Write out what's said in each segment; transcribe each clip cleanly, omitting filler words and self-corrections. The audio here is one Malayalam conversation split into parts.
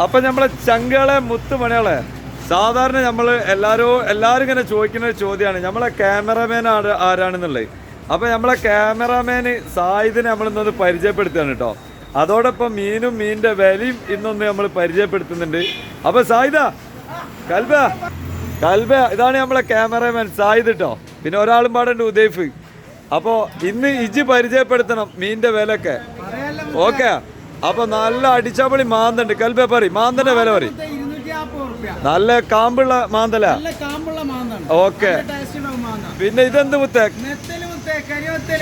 അപ്പൊ നമ്മളെ ചങ്കളെ മുത്തുമണികളെ സാധാരണ നമ്മൾ എല്ലാരും ഇങ്ങനെ ചോദിക്കുന്ന ഒരു ചോദ്യമാണ് നമ്മളെ ക്യാമറമാൻ ആരാണെന്നുള്ളത്. അപ്പൊ നമ്മളെ ക്യാമറമാന് സായിദിനെ നമ്മളിന്നൊന്ന് പരിചയപ്പെടുത്തുകയാണ് കേട്ടോ. അതോടൊപ്പം മീനിന്റെ വിലയും ഇന്നൊന്ന് നമ്മൾ പരിചയപ്പെടുത്തുന്നുണ്ട്. അപ്പൊ സായിദ കൽബ ഇതാണ് നമ്മളെ ക്യാമറമാൻ സായിദ് കേട്ടോ. പിന്നെ ഒരാളും പാടുണ്ട് ഉദയ്ഫ്. അപ്പോ ഇന്ന് ഇജി പരിചയപ്പെടുത്തണം മീനിന്റെ വിലയൊക്കെ. ഓക്കെ, അപ്പൊ നല്ല അടിച്ചാപൊളി മാന്തണ്ട്. കൽബ പറ മാന്തന്റെ വില പറ. നല്ല കാമ്പുള്ള മാന്തല. ഓക്കെ, പിന്നെ ഇതെന്ത് മുത്തേ?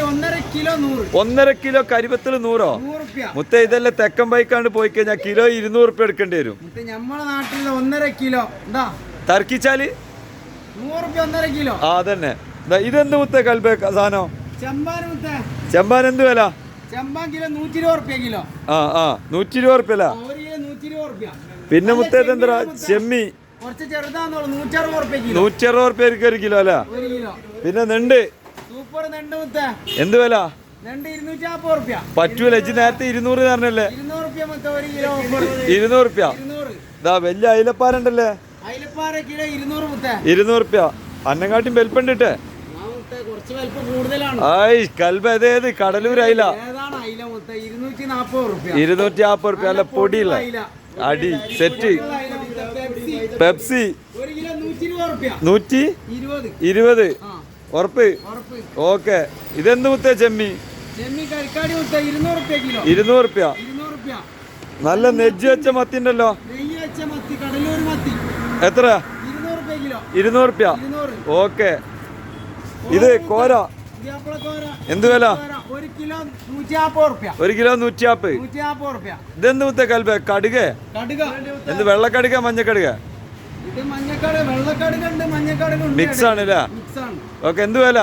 1.5 കിലോ കരിവത്തല് 100 മുത്തേ. ഇതെല്ലാം തെക്കൻ ബൈക്കാണ്ട് പോയി കഴിഞ്ഞാൽ കിലോ 200 റുപ്യ എടുക്കേണ്ടി വരും. നമ്മളെ നാട്ടിൽ 1.5 കിലോ തർക്കിച്ചാല് 100 കിലോ. ആ അതന്നെ. ഇതെന്ത് മുത്തേ കൽബ സാധനം? ചെമ്പാൻ എന്ത് വില? കിലോ 120 റുപ്യ കിലോ. 120 റുപ്യ. പിന്നെ മുത്തേത് എന്താ? ചെമ്മി 160 റുപ്യ ഒരു കിലോ അല്ല. പിന്നെ നെണ്ട് എന്ത് വില? പറ്റൂല, ഇജ്ജ് നേരത്തെ 200 പറഞ്ഞല്ലേ? 200 റുപ്യ. ഇതാ വലിയ അയിലപ്പാരുണ്ടല്ലേ? 200 റുപ്യ. അന്നങ്ങാട്ടും വെൽപ്പണ്ടിട്ടേ. ആയി കൽബ ഏത് കടലൂർ അയില 240 റുപ്യ. അല്ല പൊടിയില്ല അടി സെറ്റ്. പെപ്സി 120 ഉറപ്പ്. ഓക്കെ, ഇതെന്ത് മുത്തേ? ചെമ്മി 200 റുപ്യ. നല്ല നെജ്ജ് വെച്ച മത്തി ഉണ്ടല്ലോ. എത്ര? 200 റുപ്യ. ഓക്കെ, ഇത് കോര എന്ത് വില? 1 കിലോ 140. ഇതെന്ത് മുത്തേ കൽബ? കടുക എന്ത്? വെള്ളക്കടുക മഞ്ഞക്കടുക? മിക്സ് ആണല്ലേ? ഓക്കെ, എന്ത് വില?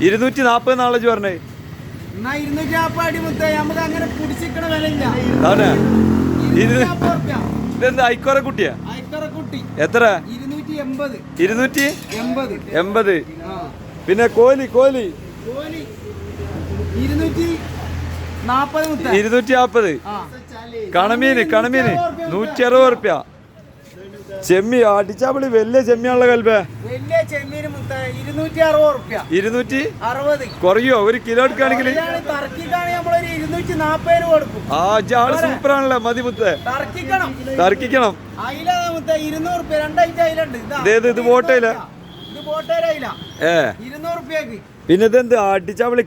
240 നാളെ പറഞ്ഞേ. ഇതെന്ത് ഐക്കോറ കുട്ടിയാ? എത്ര? 280. പിന്നെ കോലി 240. കണമീന് 160 റുപ്യ. ചെമ്മി അടിച്ചാപ്പളി വലിയ ചെമ്മിയാണല്ലോ കൽബ. 260. കുറയോ ഒരു കിലോ എടുക്കുകയാണെങ്കിൽ? ആള് സൂപ്പറാണല്ലോ. മതി മുത്തേ, തർക്കിക്കണം. ഇത് ബോട്ടയില. പിന്നെ ഇതെന്ത് അടിച്ചാപ്പളി?